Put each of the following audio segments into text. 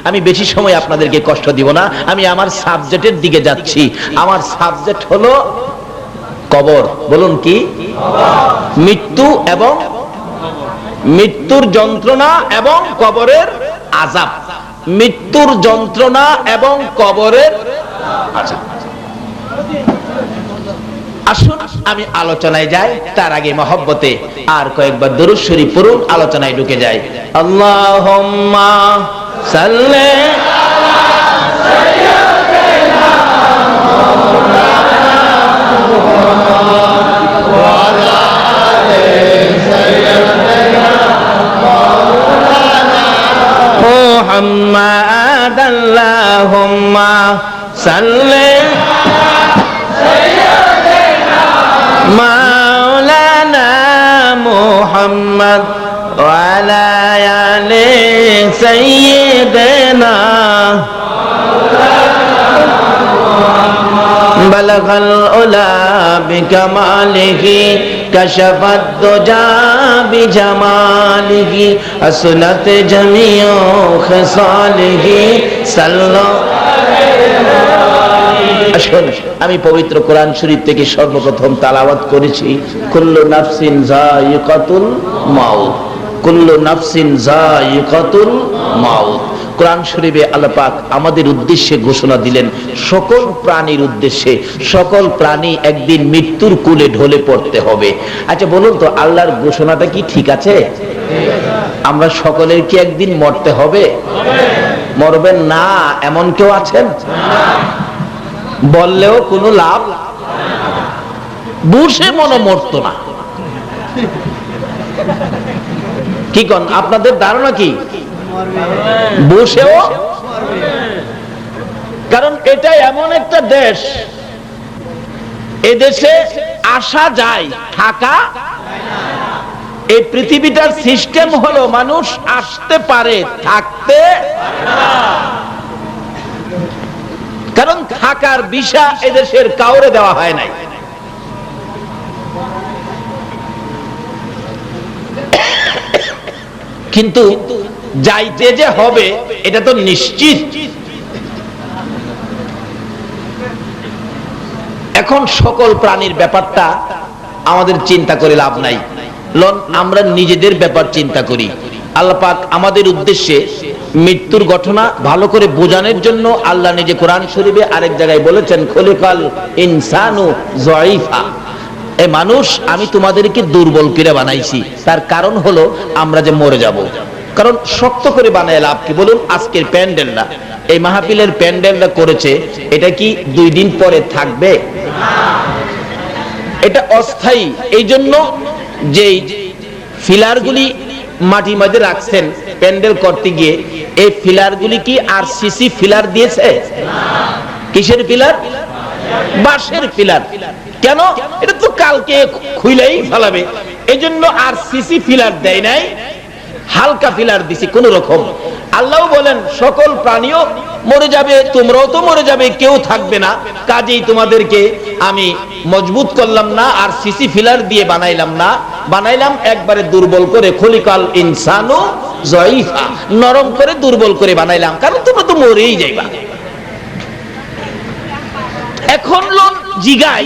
আমি বেশি সময় আপনাদেরকে কষ্ট দিব না, আমি আমার সাবজেক্টের দিকে যাচ্ছি। আমার সাবজেক্ট হলো কবর। বলুন কি? মৃত্যু এবং মৃত্যুর যন্ত্রণা এবং কবরের আযাব। মৃত্যুর যন্ত্রণা এবং কবরের আযাব। আসুন আমি আলোচনায় যাই, তার আগে মহব্বতে আর কয়েকবার দরুদ শরীফ পড়ুন, আলোচনায় ঢুকে যাই। আল্লাহুম্মা সাল্লি আলা সাইয়্যিদিনা মুহাম্মাদ ওয়া আলা আলি সাইয়্যিদিনা মুহাম্মাদ। আল্লাহুম্মা সাল্লি মাওলানা মুহাম্মদ ওয়া আলা আলি সাইয়্যিদিনা বালাগাল উলা বিকামালিহি কাশাফাদ দুজা বিজামালিহি আসনাত জামিউ খিসালিহি সাল্লাল্লাহু আলাইহি। আসুন আমি পবিত্র কোরআন শরীফ থেকে সর্বপ্রথম তালাওয়াত করেছি কুল্লু নাফসিন যায়িকাতুল মাউত, কুল্লু নাফসিন যায়িকাতুল মাউত। কোরআন শরীফে আল্লাহ পাক আমাদের উদ্দেশ্যে ঘোষণা দিলেন, সকল প্রাণীর উদ্দেশ্যে, সকল প্রাণী একদিন মৃত্যুর কুলে ঢলে পড়তে হবে। আচ্ছা বলুন তো, আল্লাহর ঘোষণাটা কি ঠিক আছে? আমরা সকলের কি একদিন মরতে হবে? মরবেন না এমন কেউ আছেন? বললেও কোনো লাভ, বুঝে মনে মরতো না। কি কোন আপনাদের ধারণা কি? বসেও, কারণ এটা এমন একটা দেশ, এদেশে আসা যায়, থাকা। এই পৃথিবীটার সিস্টেম হলো মানুষ আসতে পারে, থাকতে কারণ থাকার ভিসা এদেশের কাউরে দেওয়া হয় নাই। কিন্তু যাইতে যে হবে এটা তো নিশ্চিত। এখন সকল প্রাণীর ব্যাপারটা আমাদের চিন্তা করে লাভ নাই, আমরা নিজেদের ব্যাপার চিন্তা করি। আল্লাহ পাক আমাদের উদ্দেশ্যে মৃত্যুর ঘটনা ভালো করে বোঝানোর জন্য আল্লাহ নিজে কোরআন শরীফে আরেক জায়গায় বলেছেন, খলিকাল ইনসানু যায়িফা, এ মানুষ আমি তোমাদেরকে দুর্বল করে বানাইছি। তার কারণ হলো আমরা যে মরে যাব। কারণ শক্ত করে বানায় লাভ কি? বলুন, আজকের প্যান্ডেলটা, এই মাহফিলের প্যান্ডেলটা করেছে, এটা কি 2 দিন পরে থাকবে? এটা অস্থায়ী। এই জন্য যেই ফিলারগুলি মাটি মাঝে রাখছেন প্যান্ডেল করতে গিয়ে, এই ফিলারগুলি কি আরসিসি ফিলার দিয়েছে? কিসের ফিলার? বাঁশের ফিলার। কেন? এটা তো কালকে খুইলেই ফেলাবে, এই জন্য আরসিসি ফিলার দেয় নাই, হালকা ফিলার দিছি কোন রকম। আল্লাহ বলেন সকল প্রাণীও মরে যাবে, তোমরাও তো মরে যাবে, কেউ থাকবে না। কাজেই তোমাদেরকে আমি মজবুত করলাম না, আর সিসি ফিলার দিয়ে বানাইলাম না, বানাইলাম একবারে দুর্বল করে। খলিকাল ইনসানু যায়িফা, নরম করে দুর্বল করে বানাইলাম, কারণ তোমরা তো মরেই যাইবা। এখন লোক জিগাই,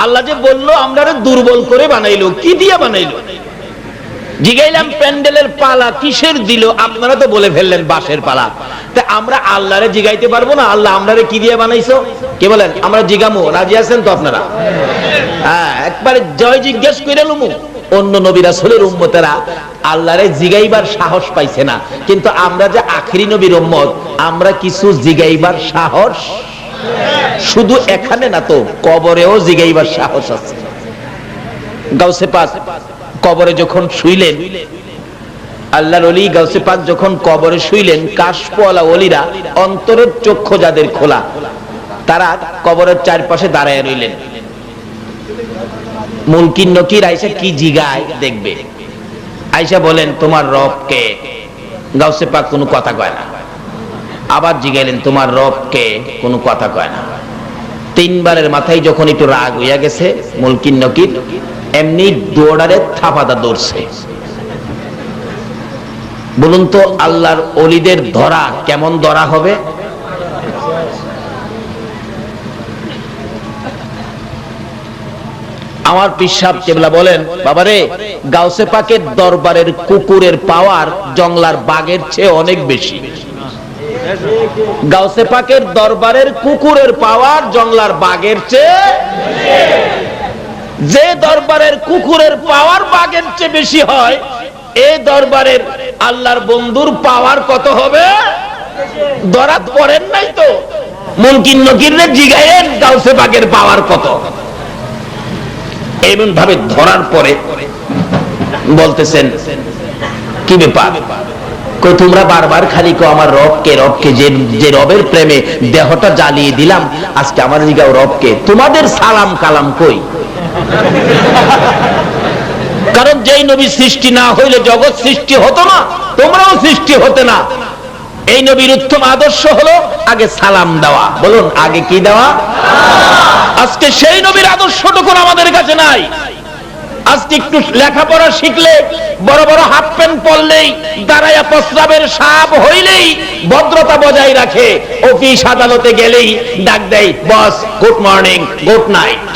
আল্লাহ যে বললো আমরা দুর্বল করে বানাইলো, কি দিয়ে বানাইলো? জিগাইলাম প্যান্ডেলের পালা কিসের দিল? আপনারা তো বলে ফেললেন বাঁশের পালা। তা আমরা আল্লাহরে জিগাইতে পারবো না আল্লাহ আমরারে কি দিয়ে বানাইছো? কি বলেন? আমরা জিগামু, রাজি আছেন তো আপনারা? হ্যাঁ, একবারে জয় জিজ্ঞেস করে লুমু। অন্য নবী রাসূলের উম্মতেরা আল্লাহরে জিগাইবার সাহস পাইছে না, কিন্তু আমরা যে আখিরি নবীর উম্মত, আমরা কিছু জিগাইবার সাহস, শুধু এখানে না তো কবরেও জিগাইবার সাহস আছে। গাউসে পাক কবরে যখন শুইলেন, আল্লাহর ওলি গাউসে পাক যখন কবরে শুইলেন, কাশফওয়ালা ওলিরা, অন্তরের চক্ষু যাদের খোলা, তারা কবরের চারপাশে দাঁড়ায় রইলেন। মুনকির নকির আয়েশা কি জিগায় দেখবে। আয়েশা বলেন, তোমার রব কে? গাউসে পাক কোনো কথা কয় না। আবার জিগাইলেন, তোমার রব কে? কোনো কথা কয় না। 3 বারের মাথায় যখন একটু রাগ হইয়া গেছে, মুনকির নকির এমনি দৌড়ারে থাপাদা দৌড়ছে। বলুন তো আল্লাহর ওলিদের ধরা কেমন ধরা হবে? আমার পীর সাহেব কেবলা বলেন, বাবারে গাউসে পাকের দরবারের কুকুরের পাওয়ার জংলার বাঘের চেয়ে অনেক বেশি। গাউসে পাকের দরবারের কুকুরের পাওয়ার জংলার বাঘের চেয়ে, যে দরবারের কুকুরের পাওয়ার বাঘের চেয়ে বেশি হয়, এই দরবারের আল্লাহর বন্ধুর পাওয়ার কত হবে? ধরা পড়েন নাই তো? মুনকির নকিরে জিগায়েন গাউসে পাকের পাওয়ার কত। এমন ভাবে ধরার পরে বলতেছেন, কি ব্যাপার? কই তোমরা বারবার খালি কো আমার রবকে রবকে, যে রবের প্রেমে দেহটা জ্বালিয়ে দিলাম, আজকে আমার জিগাও রবকে। তোমাদের সালাম কালাম কই? কারণ যেই নবী সৃষ্টি না হইলে জগৎ সৃষ্টি হতো না, তোমরাও সৃষ্টি হতে না। এই নবীর উত্তম আদর্শ হলো আগে সালাম দেওয়া। বলুন আগে কি দেওয়া? আজকে সেই নবীর আদর্শটুকু আমাদের কাছে নাই। আজকে একটু লেখাপড়া শিখলে, বড় বড় হাফ প্যান্ট পরলেই, দাঁড়াইয়া প্রস্রাবের সাপ হইলেই ভদ্রতা বজায় রাখে, অফিস আদালতে গেলেই ডাক দেয় বস, গুড মর্নিং, গুড নাইট।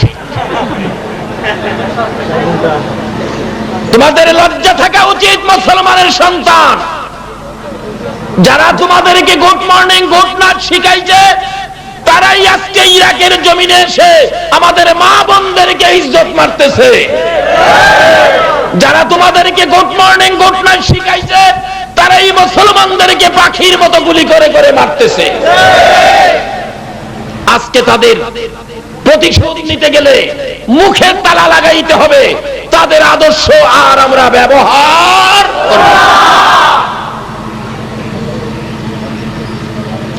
তোমাদের লজ্জা থাকা উচিত মুসলমানের সন্তান। যারা তোমাদেরকে গুড মর্নিং গুড নাইট শিখাইছে, তারাই আজকে ইরাকের জমিনে এসে আমাদের মা বোনদেরকে ইজ্জত মারতেছে। যারা তোমাদেরকে গুড মর্নিং গুড নাইট শিখাইছে, তারাই মুসলমানদেরকে পাখির মতো গুলি করে করে মারতেছে। আজকে তাদের প্রতিশোধ নিতে গেলে মুখের তালা লাগাইতে হবে। তাদের আদর্শ আর আমরা ব্যবহার করব না।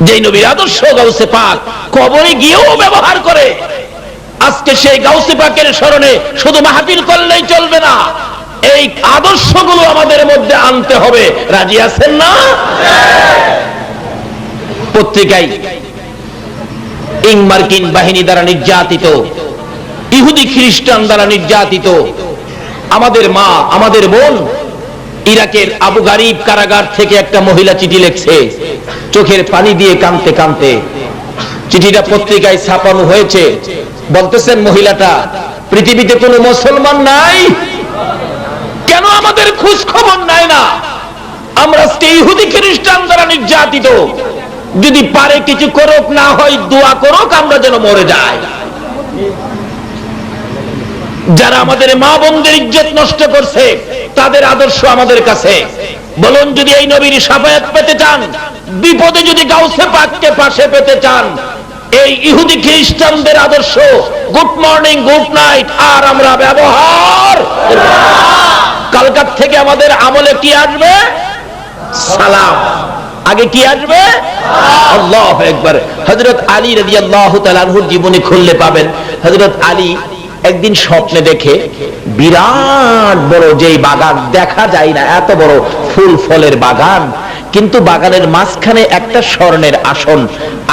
যেই নবীর আদর্শ গাউসে পাক কবরে গিয়েও ব্যবহার করে, আজকে সেই গাউসে পাকের স্মরণে শুধু মাহফিল করলেই চলবে না, এই আদর্শগুলো আমাদের মধ্যে আনতে হবে। রাজি আছেন না? পত্রিকায় মার্কিন বাহিনী দ্বারা নির্যাতিত, ইহুদি খ্রিস্টান দ্বারা নির্যাতিত আমাদের মা, আমাদের বোন, ইরাকের আবু গারিব কারাগার থেকে একটা মহিলা চিঠি লিখছে, চোখের পানি দিয়ে কাঁদতে কাঁদতে। চিঠিটা পত্রিকায় ছাপানো হয়েছে। বলতেছেন মহিলাটা, পৃথিবীতে কোনো মুসলমান নাই, কেন আমাদের খোঁজ খবর নাই না? আমরা ইহুদি খ্রিস্টান দ্বারা নির্যাতিত, যদি পারে কিছু করুক, না হয় দোয়া করুক, আমরা যেন মরে যাই। যারা আমাদের মা বোনদের ইজ্জত নষ্ট করছে, তাদের আদর্শ আমাদের কাছে। বলুন, যদি এই নবীর শাফায়াত পেতে চান, বিপদে যদি গাউসে পাককে পাশে পেতে চান, এই ইহুদি খ্রিস্টানদের আদর্শ গুড মর্নিং গুড নাইট আর আমরা ব্যবহার। কালকার থেকে আমাদের আমলে কি আসবে? সালাম। আগে কি আসবে? আল্লাহু আকবার। হযরত আলী রাদিয়াল্লাহু তাআলা আনহুর জীবনী খুললে পাবেন, হযরত আলী একদিন স্বপ্নে দেখে বিরাট বড় যেই বাগান, দেখা যায় না এত বড় ফুল ফলের বাগান, কিন্তু বাগানের মাঝখানে একটা স্বর্ণের আসন।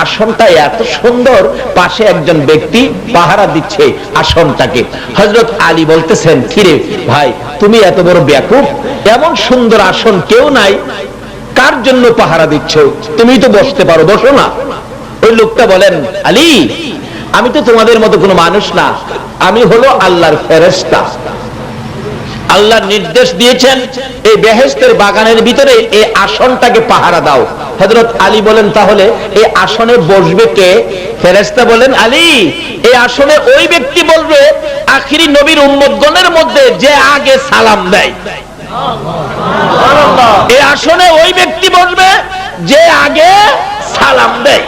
আসনটা এত সুন্দর, পাশে একজন ব্যক্তি পাহারা দিচ্ছে আসনটাকে। হযরত আলী বলতেছেন, কিরে ভাই, তুমি এত বড় বেয়াকুব, এমন সুন্দর আসন কেউ নাই, কার জন্য পাহারা দিচ্ছ? তুমি তো বসতে পারো, বসো না। ওই লোকটা বলেন, আলী, আমি তো তোমাদের মতো কোনো মানুষ না, আমি হলো আল্লাহর ফেরেশতা। আল্লাহ নির্দেশ দিয়েছেন এই বেহেশতের বাগানের ভিতরে এই আসনটাকে পাহারা দাও। হযরত আলী বলেন, তাহলে এই আসনে বসবে কে? ফেরেশতা বলেন, আলী, এই আসনে ওই ব্যক্তি বলবে আখিরি নবীর উম্মতগণের মধ্যে যে আগে সালাম দেয়। এই আসনে ওই ব্যক্তি বসবে যে আগে সালাম দেয়।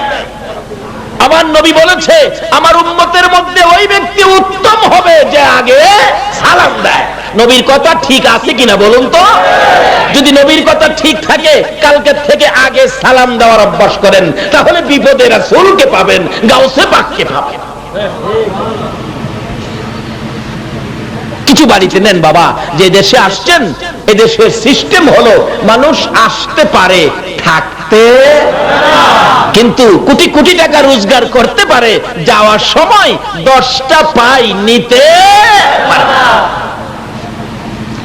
আমার নবী বলেছে, আমার উম্মতের মধ্যে ওই ব্যক্তি উত্তম হবে যে আগে সালাম দেয়। নবীর কথা ঠিক আছে কিনা বলুন তো? যদি নবীর কথা ঠিক থাকে, কালকে থেকে আগে সালাম দেওয়ার অভ্যাস করেন, তাহলে বিপদে রাসূলকে পাবেন, গাউসে পাককে পাবেন। কিছু বাড়িতে নেন বাবা, যে দেশে আসছেন, এ দেশের সিস্টেম হলো মানুষ আসতে পারে, থাকতে, কিন্তু কোটি কোটি টাকা রোজগার করতে পারে, যাওয়ার সময় 10টা পাই নিতে পারে না।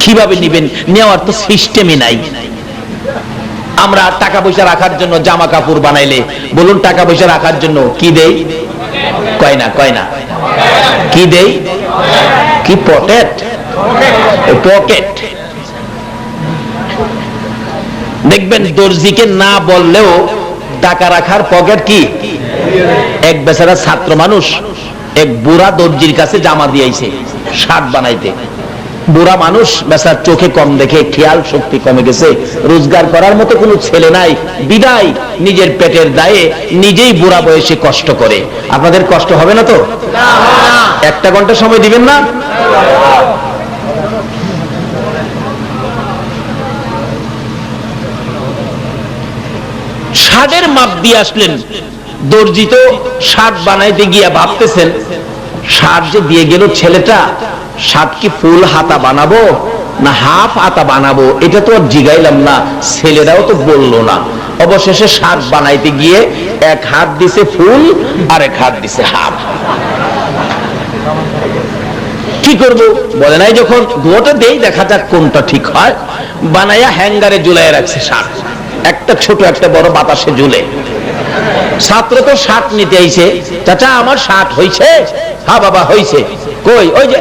কিভাবে নিবেন? নেওয়ার তো সিস্টেমই নাই। আমরা টাকা পয়সা রাখার জন্য জামা কাপড় বানাইলে বলুন টাকা পয়সা রাখার জন্য কি দেই? কয়না কয়না কি দেই? কি পকেট? পকেট। দেখবেন দর্জিকে না বললেও টাকা রাখার পকেট কি? এক বেচারা ছাত্র মানুষ এক বুড়া দর্জির কাছে জামা দিয়েছে শার্ট বানাইতে। বুড়া মানুষ বেচার চোখে কম দেখে, খেয়াল শক্তি কমে গেছে, রোজগার করার মতো কোনো ছেলে নাই, বিদায় নিজের পেটের দায়ে নিজেই বুড়া বয়সে কষ্ট করে। আপনাদের কষ্ট হবে না তো? একটা ঘন্টা সময় দিবেন না? শার্টের মাপ দিয়ে আসলেন, দর্জি তো শার্ট বানাইতে গিয়া ভাবতেছেন শার্ট যে দিয়ে গেল ছেলেটা, শার্ট কি ফুল হাতা বানাবো না হাফ হাতা বানাবো, এটা তো আর জিগাইলাম না, ছেলেরাও তো বললো না। অবশেষে শার্ট বানাইতে গিয়ে এক হাত দিছে ফুল আর এক হাত দিছে হাফ। কি করব বলে নাই, যখন দুটো দেই দেখা যাক কোনটা ঠিক হয়। বানাইয়া হ্যাঙ্গারে ঝুলাই রাখছে শার্ট, একটা ছোট একটা বড় বাতাসে ঝুলে। ছাত্র তো শার্ট নিতে আইছে, চাচা আমার শার্ট হইছে? হ্যাঁ বাবা হইছে। কই? ওই যে।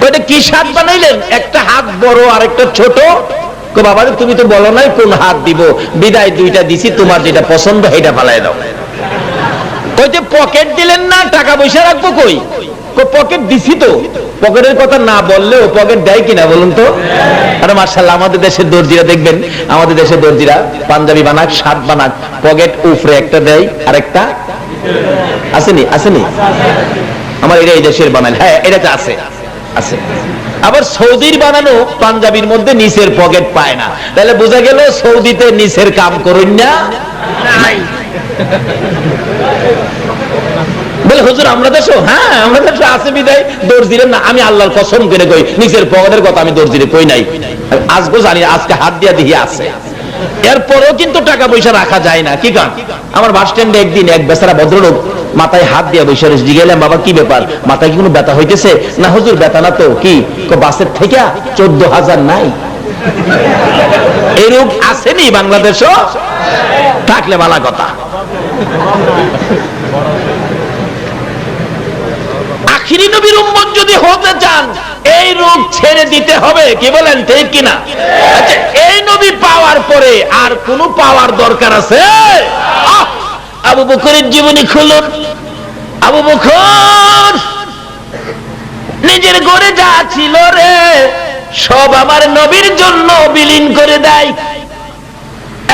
ওইটা কি শার্ট বানাইলেন? একটা হাত বড় আর একটা ছোট। বাবা তুমি তো বলো নাই কোন হাত দিব, বিদায় দুইটা দিছি, তোমার যেটা পছন্দ সেটা ফালাই দাও। ওই যে পকেট দিলেন না, টাকা পয়সা রাখবো কই? পকেট দিছি তো। পকেটের কথা না বললেও পকেট দেয় কিনা বলুন তো? আরে মাশাআল্লাহ, আমাদের দেশের দর্জিরা দেখবেন, আমাদের দেশের দর্জিরা পাঞ্জাবি বানাক, শার্ট বানাক, পকেট উপরে একটা দেয় আর একটা আসেনি? আসেনি? আমার এটা এই দেশের বানাল। হ্যাঁ এটাতে আছে আছে। আবার সৌদির বানানো পাঞ্জাবির মধ্যে নিচের পকেট পায় না, তাহলে বোঝা গেল সৌদিতে নিচের কাম করুন না। বলে হুজুর আমরা দেশও, হ্যাঁ আমরা দেশে আছে বিদায় দর্জিরে না। আমি আল্লাহর কসম করে কই নিচের পকেটের কথা আমি দর্জিরে কই নাই, আজকে জানি, আজকে হাত দিয়া দিয়ে আছে। এরপরেও কিন্তু টাকা পয়সা রাখা যায় না। কি গান? আমার বাস স্ট্যান্ডে একদিন এক বেচারা ভদ্রলোক মাথায় হাত দিয়া বসে রয়েছে। জিজ্ঞাসা বাবা কি ব্যাপার, মাথায় কি কোনো ব্যথা হইতেছে? না হুজুর ব্যথা না তো। কি বাসের থেকে 14,000 নাই? এই রোগ আসেনি বাংলাদেশও? থাকলে ভালো কথা। আখিরি নবীর উম্মত যদি হতে চান এই রোগ ছেড়ে দিতে হবে। কি বলেন ঠিক কিনা? আচ্ছা এই নবী পাওয়ার পরে আর কোন পাওয়ার দরকার আছে? আবু বকরের জীবনী খুলুন। আবু বকর নিজের ঘরে যা ছিল রে সব আমার নবীর জন্য বিলীন করে দেয়।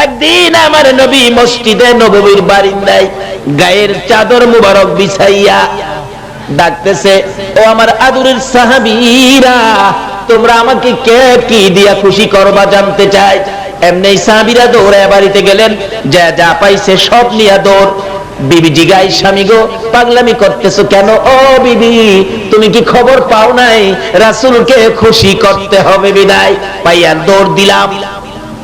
একদিন আমার নবী মসজিদে নববীর বারিন্দায় গায়ের চাদর মুবারক বিছাইয়া ডাকতেছে, ও আমার আদরের সাহাবীরা, তোমরা আমাকে কে কি দিয়া খুশি করবা জানতে চাই। এমনি সাহাবীরা দৌড়ে বাড়িতে গেলেন, যা যা পাইছে সব নিয়ে দৌড়। বিবি জিগাই, স্বামী গো পাগলামি করতেছো কেন? ও বিবি তুমি কি খবর পাও নাই রাসূলকে খুশি করতে হবে বিদায়? পাইয়া দৌড় দিলাম।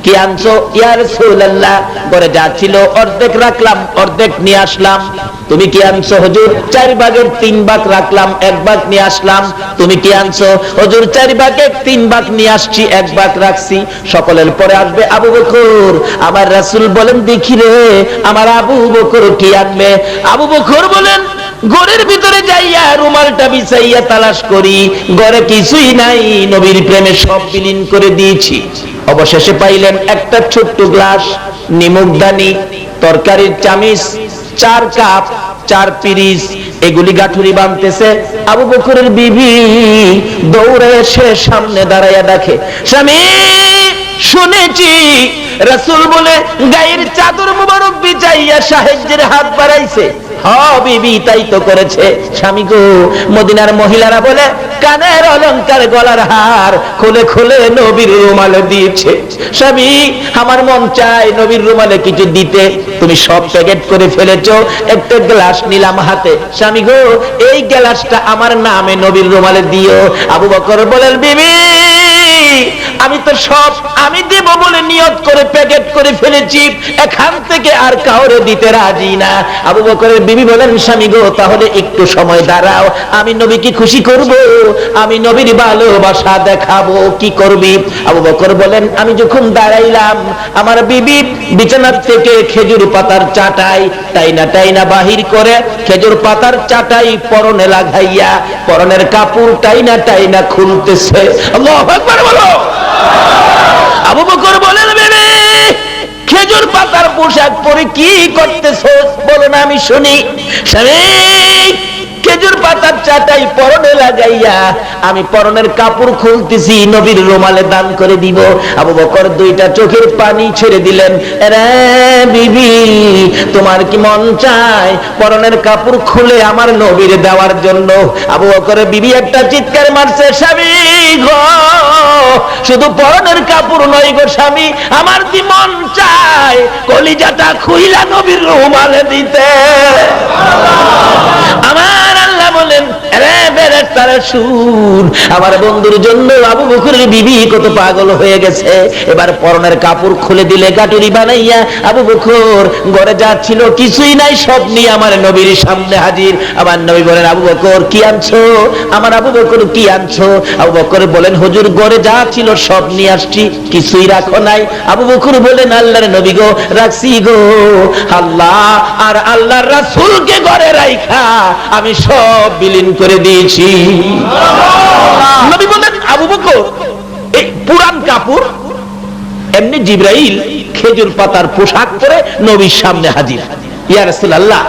কি আনছো? ইয়া রাসূলুল্লাহ ঘরে যা ছিল অর্ধেক রাখলাম, অর্ধেক নিয়ে আসলাম। তুমি কি আনছো? হুজুর 4 ভাগের 3 ভাগ রাখলাম, 1 ভাগ নিয়ে আসলাম। তুমি কি আনছো? হুজুর 4 ভাগের 3 ভাগ নিয়ে আসছি, 1 ভাগ রাখছি। সকলের পরে আসবে আবু বকর। আমার রাসূল বলেন দেখি রে আমার আবু বকর কি আনবে? আবু বকর বলেন ঘরের ভিতরে যাইয়া রুমালটা বিছাইয়া তালাশ করি, ঘরে কিছুই নাই, নবীর প্রেমে সব বিলীন করে দিয়েছি। অবশেষে পাইলেন একটা ছোট্ট গ্লাস, নিমকদানি, তরকারির চামিচ, 4 কাপ, 4 পিরিচ, এগুলি গাঠুরি বানতেছে। আবু বকরের বিবি দৌড়ে এসে সামনে দাঁড়াইয়া দেখে, স্বামী শুনেছি রাসূল বলে গায়ের চাদর মুবারক বিছাইয়া সাহায্যের হাত বাড়াইছে। হ্যাঁ বিবি তাই তো করেছে। স্বামী গো মদিনার মহিলারা বলে কানের অলংকার, গলার হার খুলে খুলে নবীর রুমালে দিয়েছে। স্বামী আমার মন চায় নবীর রুমালে কিছু দিতে, তুমি সব প্যাকেট করে ফেলেছো। একটা গ্লাস নিলাম হাতে, স্বামী গো এই গ্লাসটা আমার নামে নবীর রুমালে দিও। আবু বকর বলেন বিবি আমি তো সব আমি দেব বলে নিয়ত করে প্যাকেট করে ফেলেছি, এখান থেকে আর কাউরে দিতে রাজি না। আবু বকরের বিবি বলেন, স্বামী গো, তাহলে একটু সময় দাঁড়াও, আমি নবীকে খুশি করব, আমি নবীর ভালোবাসা দেখাবো। কি করবি? আবু বকর বলেন, আমি যখন দাঁড়াইলাম, আমার বিবি বিছানার থেকে খেজুর পাতার চাটাই টাইনা বাহির করে খেজুর পাতার চাটাই পরনে লাগাইয়া পরনের কাপড় টাইনা খুলতেছে। আল্লাহু আকবার বলো। আবু বকর বলেন, বিবি খেজুর পাতার পোশাক পরে কি করতেছো বলো না, আমি শুনি। স্বামী, খেজুর পাতার চাটাই পরনে লাগাইয়া আমি পরনের কাপড় খুলতেছি, নবীর রুমালে দান করে দিব। আবু বকর দুইটা চোখের পানি ছেড়ে দিলেন। রে বিবি, তোমার কি মন চায় পরনের কাপড় খুলে আমার নবীর দেওয়ার জন্য? আবু বকরের বিবি একটা চিৎকার মারছে, স্বামী গো, শুধু পরনের কাপড় নয় গো স্বামী, আমার কি মন চায় কলিজাটা খুইলা নবীর রুমালে দিতে। আমার আল্লাহ বলেন, রে ফেরেশতারা শুন, আমার বন্ধুর জন্য আবু বকরের বিবি কত পাগল হয়ে গেছে। এবার পরনের কাপড় খুলে দিলে গাটুরি বানাইয়া আবু বকর ঘরে যা ছিল কিছুই নাই, সব নিয়ে আমার নবীর সামনে হাজির। আমার নবী বলেন, আবু বকর কি আনছো? আমার আবু বকর কি আনছো? আবু বকর বলেন, হুজুর ঘরে যা ছিল সব নিয়ে আসছি, কিছুই রাখো নাই। আবু বকর বলেন, আল্লাহর নবী গো, রাখছি গো, আল্লাহ আর আল্লাহর রাসূলকে ঘরে রাইখা আমি সব বিলীন করে দিয়েছি। নবী বলেন, আবু বকর এই পুরান কাপড়, এমনি জিবরাইল খেজুর পাতার পোশাক পরে নবীর সামনে হাজির। ইয়া রাসূলুল্লাহ,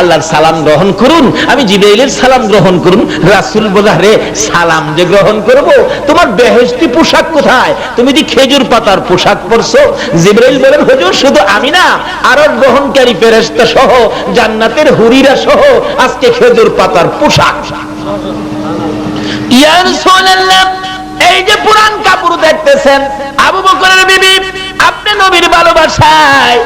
আল্লাহর সালাম গ্রহণ করুন। আমি জিবরাইলের সালাম গ্রহণ করুন। রাসূল বলে, রে সালাম যে গ্রহণ করব, তোমার বেহেশতি পোশাক কোথায়? তুমি কি খেজুর পাতার পোশাক পরছো? জিবরাইল বলেন, হুজুর শুধু আমি না, আরো গ্রহণকারী ফেরেশতা সহ জান্নাতের হুরিরা সহ আজকে খেজুর পাতার পোশাক। ইয়া রাসূলুল্লাহ, এই যে পুরান কাপড় দেখতেছেন, আবু বকরের বিবি আপনি নবীর ভালোবাসায়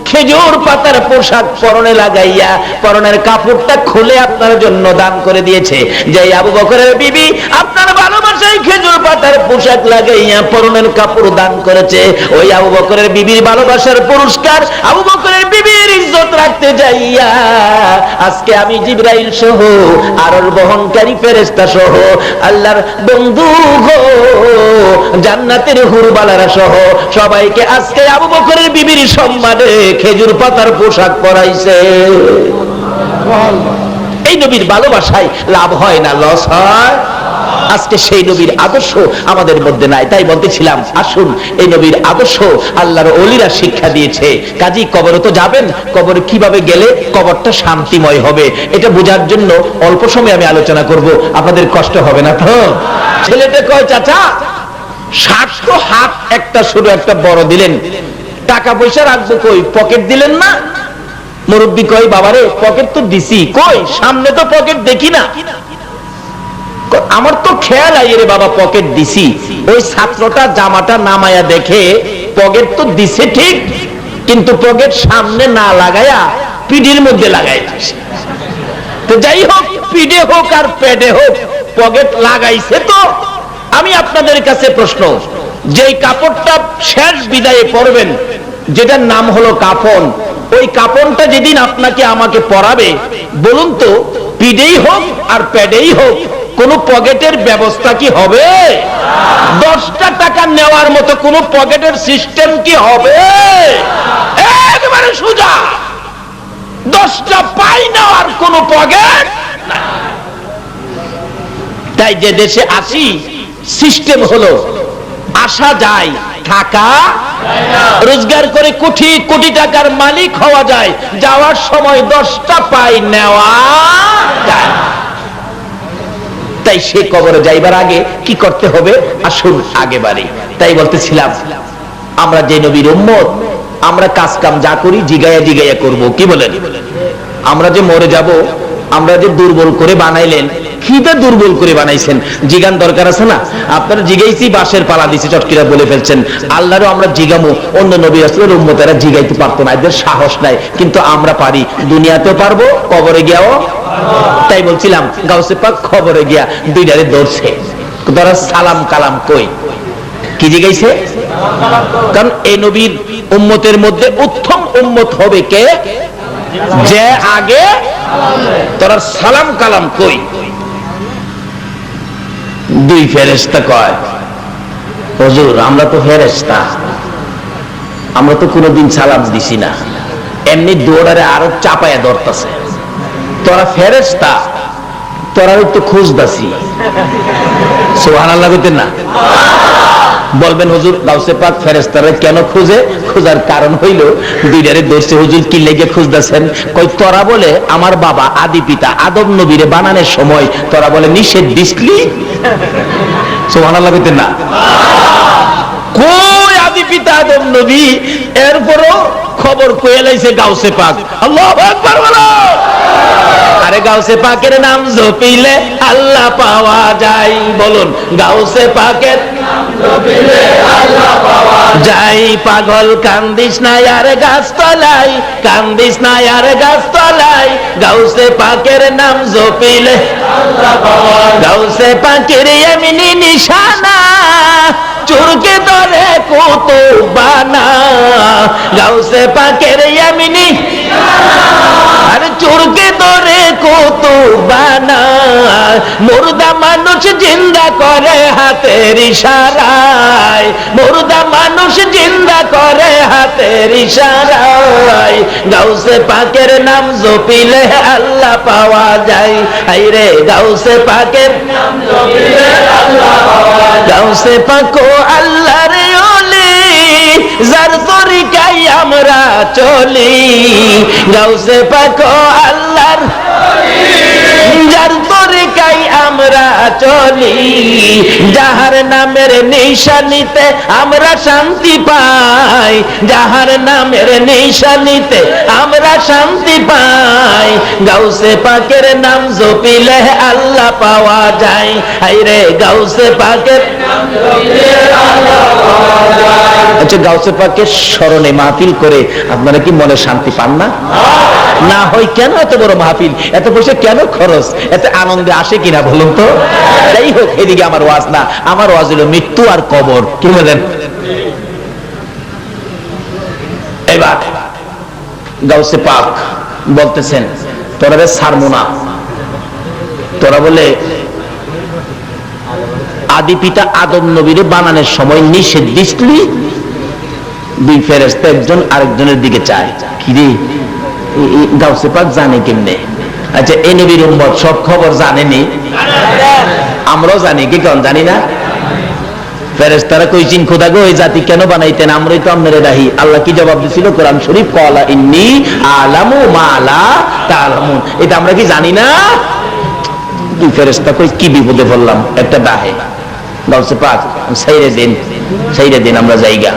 খেজুর পাতার পোশাক পরনে লাগাইয়া পরনের কাপড়টা খুলে আপনার জন্য দান করে দিয়েছে। যে আবু বকরের বিবি আপনার ভালোবাসায় খেজুর পাতার পোশাক লাগাইয়া পরনের কাপড় দান করেছে, ওই আবু বকরের বিবির ভালোবাসার পুরস্কার আবু বকরের বিবির ইজ্জত রাখতে যাইয়া আজকে আমি জিবরাইল সহ আরশ বহনকারী ফেরেশতা সহ আল্লাহর বন্ধু গো, জান্নাতের হুরবালারা সহ সবাইকে আজকে আবু বকরের বিবির সম্মানে খেজুর পাতার পোশাক পরাইছে। এই নবীর ভালোবাসায় লাভ হয় না লস হয়? আজকে সেই নবীর আদর্শ আমাদের মধ্যে নাই। তাই বলতেছিলাম, আসুন এই নবীর আদর্শ আল্লাহর ওলিরা শিক্ষা দিয়েছে। কাজী কবরে তো যাবেন, কবরে কিভাবে গেলে কবরটা শান্তিময় হবে এটা বোঝার জন্য অল্প সময় আমি আলোচনা করব, আপনাদের কষ্ট হবে না তো? ছেলেটা কয়, চাচা 60 হাত একটা ছোট একটা বড় দিলেন, টাকা পয়সা রাখবো কই, পকেট দিলেন না? মুরব্বী কই, বাবারে পকেট তো দিছি, কই সামনে তো পকেট দেখি না। আমার তো খেয়াল আই রে বাবা, পকেট দিছি। ওই ছাত্রটা জামাটা নামায়া দেখে পকেট তো দিছে ঠিক, কিন্তু পকেট সামনে না লাগায়া পিঠের মধ্যে লাগাইছে। তো যাই হোক, পিঠে হোক আর পেটে হোক, পকেট লাগাইছে। তো আমি আপনাদের কাছে প্রশ্ন, যেই কাপড়টা শেষ বিদায়ে পরবেন, যেটার নাম হলো কাফন, ওই কাফনটা যেদিন আপনাকে আমাকে পরাবে, বলুন তো পিঠেই হোক আর পেটেই হোক কোন পকেটের ব্যবস্থা কি হবে? 10টা টাকা নেওয়ার মতো কোন পকেটের সিস্টেম কি হবে? একেবারে সোজা 10টা পাই নেওয়ার কোন পকেট। তাই যে দেশে আসি, সিস্টেম হলো আসা যায়, থাকা রোজগার করে কোটি কোটি টাকার মালিক হওয়া যায়, যাওয়ার সময় 10টা পাই নেওয়া যায়। তাই সে কবরে যাইবার আগে কি করতে হবে, আসুন আগে বাড়ি। তাই বলতেছিলাম, আমরা যে নবীর উম্মত, আমরা কাজ কাম যা করি জিগায়া জিগায়া করব। কি বলেন? আমরা যে মরে যাব, আমরা যে দুর্বল করে বানাইলেন, খিদে দুর্বল করে বানাইছেন, জিগান দরকার আছে না? আপনারা জিগাইছি, বাঁশের পালা দিছে, চটকিরা বলে ফেলছেন। আল্লাহরও আমরা জিগামু, অন্য নবী রাসূলের উম্মতেরা জিগাইতে পারতো না, এদের সাহস নাই, কিন্তু আমরা পারি। দুনিয়াতেও পারবো, কবরে গিয়াও। তাই বলছিলাম, গাউসে পাক খবরে গিয়া দুইটারে ধরছে, ধরা সালাম কালাম কই, কি জিজ্ঞাসে? কারণ এই নবীর উম্মতের মধ্যে উত্তম উম্মত হবে কে? যে আগে তোরা সালাম কালাম কই। দুই ফেরেশতা কয়, হুজুর আমরা তো ফেরেশতা, আমরা তো কোনোদিন সালাম দিছি না, এমনি দৌড়ারে আরো চাপায়া ধরতেছে, তোরা ফেরেশতা, তোরা তো খুঁজতাছি। সুবহানাল্লাহ কইতেন না? বলবেন হুজুর গাউসে পাক ফেরেশতারা কেন খুঁজে? খোঁজার কারণ হইল দুইটারে ধরছে, হুজুর কি লেগে খুঁজতেছেন? কই তোরা বলে আমার বাবা আদি পিতা আদম নবীরে বানানোর সময় তোরা বলে নিষেধ দিসলি। সুবহানাল্লাহ কইতেন না? কই আদি পিতা আদম নবী, এরপরও খবর কয়ে লাইছে গাউসে পাক। আল্লাহু আকবার বলো। আরে গাউসে পাকের নাম জপিলে আল্লাহ পাওয়া যায়, বলুন গাউসে পাকের নাম জপিলে আল্লাহ পাওয়া যায়। পাগল কান্দিস না আর গাছতলায়, কান্দিস না আর গাছতলায়, গাউসে পাকের নাম জপিলে আল্লাহ পাওয়া যায়। গাউসে পাকের এমনি নিশানা চুরকে ধরে কুতুবানা, গাউসে পাকের এমনি আর চুরকে ধরে কুতুবানা, মুর্দা মানুষ জিন্দা করে হাতের ইশারায়, মুর্দা মানুষ জিন্দা করে হাতের ইশারায়, গাউসে পাকের নাম জপিলে আল্লাহ পাওয়া যায়। আইরে গাউসে পাকের নাম জপিলে আল্লাহ পাওয়া যায়। গাউসে পাক আল্লাহর ওলি, যার তরিকায় আমরা চলি, গাউসে পাক আল্লাহর যার তরিকায় আমরা চলি, যাহার নামের নিশানিতে আমরা শান্তি পাই, যাহার নামের নিশানিতে আমরা শান্তি পাই, গাউসে পাকের নাম জপিলে আল্লাহ পাওয়া যায়। হায়রে গাউসে পাকের নাম জপিলে আল্লাহ পাওয়া যায়। আচ্ছা গাউসে পাকের স্মরণে মাহফিল করে আপনারা কি মনে শান্তি পান না? না হয় কেন এত বড় মাহফিল, এত পয়সা কেন খরচ, এত আনন্দে আসে কিনা বলুন তো? যাই হোক, এদিকে আমার ওয়াজ না, আমার ওয়াজ হলো মৃত্যু আর কবর। কি বলেন? এবার গাউসে পাক বলতেছেন তোরা রে ছাড়বো না, তোরা বলে আদি পিতা আদম নবীরে বানানোর সময় নিষেধ দিসলি। দুই ফেরেশতা একজন আরেকজনের দিকে চায়, কি রে গাউসে পাক জানে কেমনে? আচ্ছা এই নবীর উম্মত সব খবর জানেনি, আমরাও জানি কি কোন জানি না? ফেরেশতারা কইছেন খোদা গো এই জাতি কেন বানাইতেন, আমরাই তো আপনারে রাহি। আল্লাহ কি জবাব দিছিল? কোরআন শরীফ, ক্বালা ইন্নী আলামু মা লা তা'লামুন। এটা আমরা কি জানি না? দুই ফেরেশতা কই কি বিপদে পড়লাম, একটা বাহে গাউসে পাক ছাইরে দেন, ছাইরে দেন, আমরা জায়গা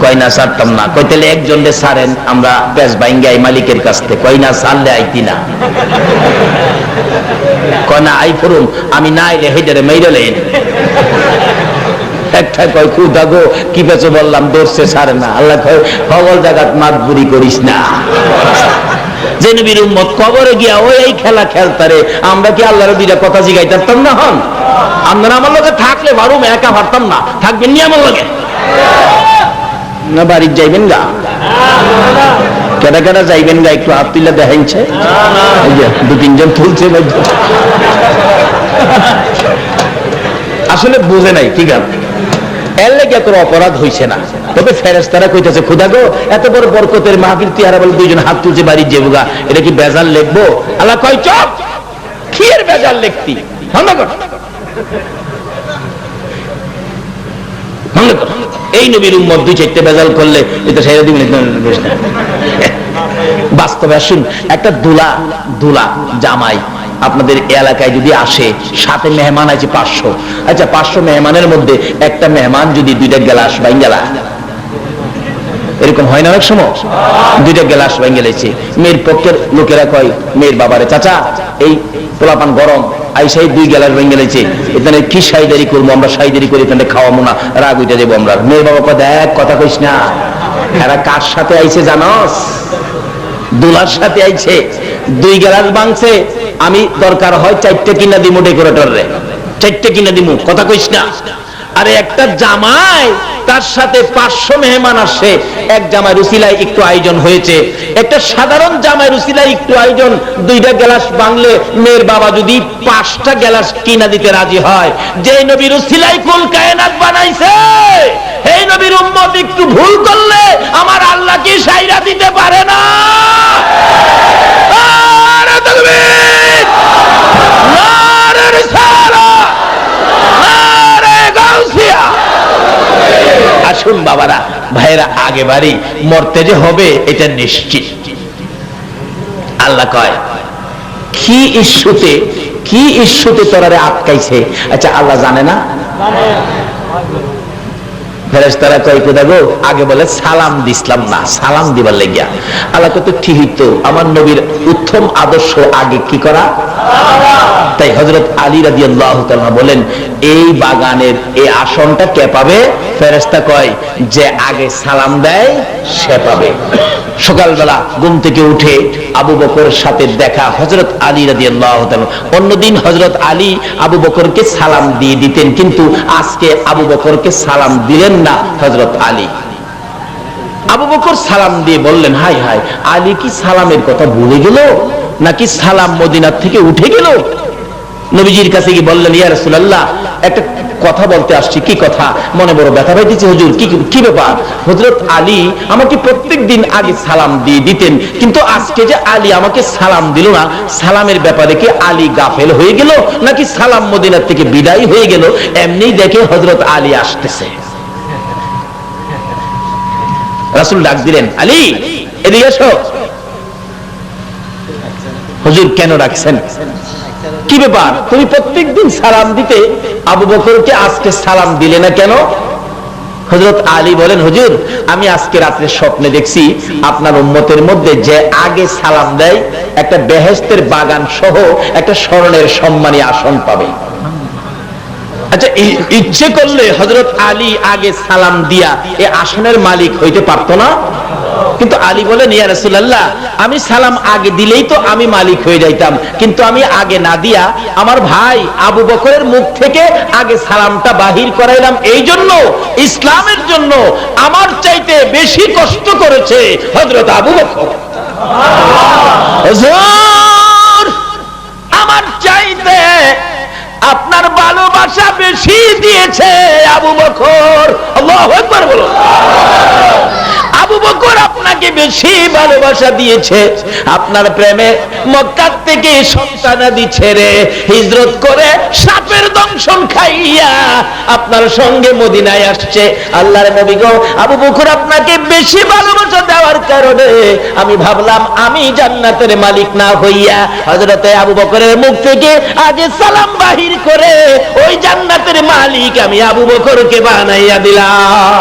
কয় না ছাড়তাম না। কই তাহলে একজন রে ছাড়েন, আমরা পেশ ভাঙ্গাই মালিকের কাছ থেকে। কয় না ছাড়লে আইতি না, কয় না আই ফরুম, আমি না আইলে হেডারে মাইরালেন। একটা কয় খুদা গো কি পেছো বললাম, দর্শে ছাড়ে না। আল্লাহ কয় সকল জায়গাত মাতবুরি করিস না। যে নবীর উম্মত কবরে গিয়া ওই এই খেলা খেলতারে, আমরা কি আল্লাহর দুইটা কথা জিগাইতাম না? হন আপনারা আমার লগে থাকলে ভারুম, একা পারতাম না, থাকবেন নি আমার লগে? না বাড়ির যাইবেন গা? কেটা কেটা যাইবেন গা? একটু হাত তুলে দেখাইছে, দু তিনজন তুলছে। আসলে বুঝে নাই ঠিক আছে, এর লেগে এত অপরাধ হইছে না। তবে ফেরেশতারা কইতেছে খোদা গো এত বড় বরকতের মাহফিল তুই আর বল দুইজন হাত তুলছে বাড়ির যাবো গা, এটা কি বেজাল লিখবো? আল্লাহ কয় চুপ, কি এর বেজাল লিখতি? এই নবীর উম্মত দুই চারটে বেজাল করলে এটা সেরা দিবেন। বাস্তবে আসুন, একটা দুলা জামাই আপনাদের এলাকায় যদি আসে, সাথে মেহমান আছে 500, আচ্ছা 500 মেহমানের মধ্যে একটা মেহমান যদি দুইটা গ্লাস ভাঙ্গেলা, এরকম হয় না অনেক সময়, দুইটা গ্লাস ভাঙ্গেলেছে, মেয়ের পক্ষের লোকেরা কয় মেয়ের বাবারে চাচা এই পোলাপান গরম আইসাই 2 গ্লাস ভাঙ্গেলেছে, এখানে কি সাইদারি করবো, আমরা সাইদারি করে এখানে খাওয়াবো না, রাগ উঠে দেবো আমরা। মেয়ের বাবা কয় দেখ কথা কইস না, এরা কার সাথে আইছে জানস? দুলার সাথে আইছে, 2 গ্লাস ভাঙছে, আমি দরকার হয় 4টে কিনা দিমু ডেকোরেটর রে, 4টে কিনা দিমু, কথা কইস না। আরে একটা জামাই তার সাথে 500 মেহমান আসে, এক জামাইয়ের উসিলায় একটু আয়োজন হয়েছে। একটা সাধারণ জামাইয়ের উসিলায় একটু আয়োজন, 2টা গ্লাস বাংলে মেয়ের বাবা যদি 5টা গ্লাস কিনা দিতে রাজি হয়, যে নবীর উসিলায় কুল কায়নাত বানাইছে, এই নবীর উম্মত একটু ভুল করলে আমার আল্লাহ কি সাইরা দিতে পারে না? নারে তাকবীর, নারে রিসালাত, নারে গাউসিয়া। আসুন বাবারা, ভাইরা, আগে বাড়ি, মরতে যে হবে এটা নিশ্চিত। আল্লাহ কয় কি ইস্যুতে তোরারে আটকাইছে? আচ্ছা, আল্লাহ জানে না? ফেরেশতারা কয় কোথা গো? আগে বলে সালাম দিছিলাম না, সালাম দিবার লাগিয়া। আল্লাহ কত ঠিকই তো, আমার নবীর উত্তম আদর্শ আগে কি করা। তাই হযরত আলী রাদিয়াল্লাহু তাআলা বলেন, এই বাগানের এই আসনটা কে পাবে? ফেরেশতা কয় যে আগে সালাম দেয় সে পাবে। সকালবেলা ঘুম থেকে উঠে আবু বকরের সাথে দেখা হযরত আলী রাদিয়াল্লাহু তাআলা। অন্যদিন হযরত আলী আবু বকরকে সালাম দিয়ে দিতেন, কিন্তু আজকে আবু বকরকে সালাম দিলেন না হযরত আলী। আবু বকর সালাম দিয়ে বললেন, হাই হাই, আলী কি সালামের কথা ভুলে গেল নাকি সালাম মদিনা থেকে উঠে গেল? নবীজির কাছে গিয়ে বললেন, ইয়া রাসূলুল্লাহ, একটা কথা বলতে আসছি। কি কথা? মনে বড় ব্যথা পাইতেছে হুজুর। কি ব্যাপার? হযরত আলী আমাকে প্রত্যেকদিন আগে সালাম দিয়ে দিতেন, কিন্তু আজকে যে আলী আমাকে সালাম দিল না, সালামের ব্যাপারে কি আলী গাফেল হয়ে গেল নাকি সালাম মদিনা থেকে বিদায় হয়ে গেল? এমনি দেখে হযরত আলী আসতেছে। রাসূল ডাক দিলেন, আলী এদিকে এসো। হুজুর কেন রাখছেন? কি ব্যাপার? তুমি প্রত্যেকদিন সালাম দিতে, আবু বকরকে আজকে সালাম দিলে না কেন? হযরত আলী বলেন, হুজুর আমি আজকে রাতে স্বপ্নে দেখছি আপনার উম্মতের মধ্যে যে আগে সালাম দেয় একটা বেহেশতের বাগান সহ একটা স্মরণের সম্মানী আসন পাবে। আচ্ছা, ইচ্ছে করলে হযরত আলী আগে সালাম দিয়া এই আসনের মালিক হইতে পারতো না? কিন্তু আলী বলেন, ইয়া রাসূলুল্লাহ, আমি সালাম আগে দিলেই তো আমি মালিক হয়ে যাইতাম, কিন্তু আমি আগে না দিয়া আমার ভাই আবু বকরের মুখ থেকে আগে সালামটা বাহির করাইলাম। এই জন্য ইসলামের জন্য আমার চাইতে বেশি কষ্ট করেছে হযরত আবু বকর। হুজুর আমার চাইতে আপনার ভালোবাসা বেশি দিয়েছে আবু বকর। আল্লাহু আকবার বলুন। আবু বকর আপনাকে বেশি ভালোবাসা দিয়েছে। আপনার প্রেমে মক্কা থেকে সন্তানাদি ছেড়ে হিজরত করে সাপের দংশন খাইয়া আপনার সঙ্গে মদিনায় আসছে। আল্লাহর নবী গো, আবু বকর আপনাকে বেশি ভালোবাসা দেওয়ার কারণে আমি ভাবলাম আমি জান্নাতের মালিক না হইয়া হযরতে আবু বকরের মুখ থেকে আগে সালাম বাহির করে ওই জান্নাতের মালিক আমি আবু বকরকে বানাইয়া দিলাম।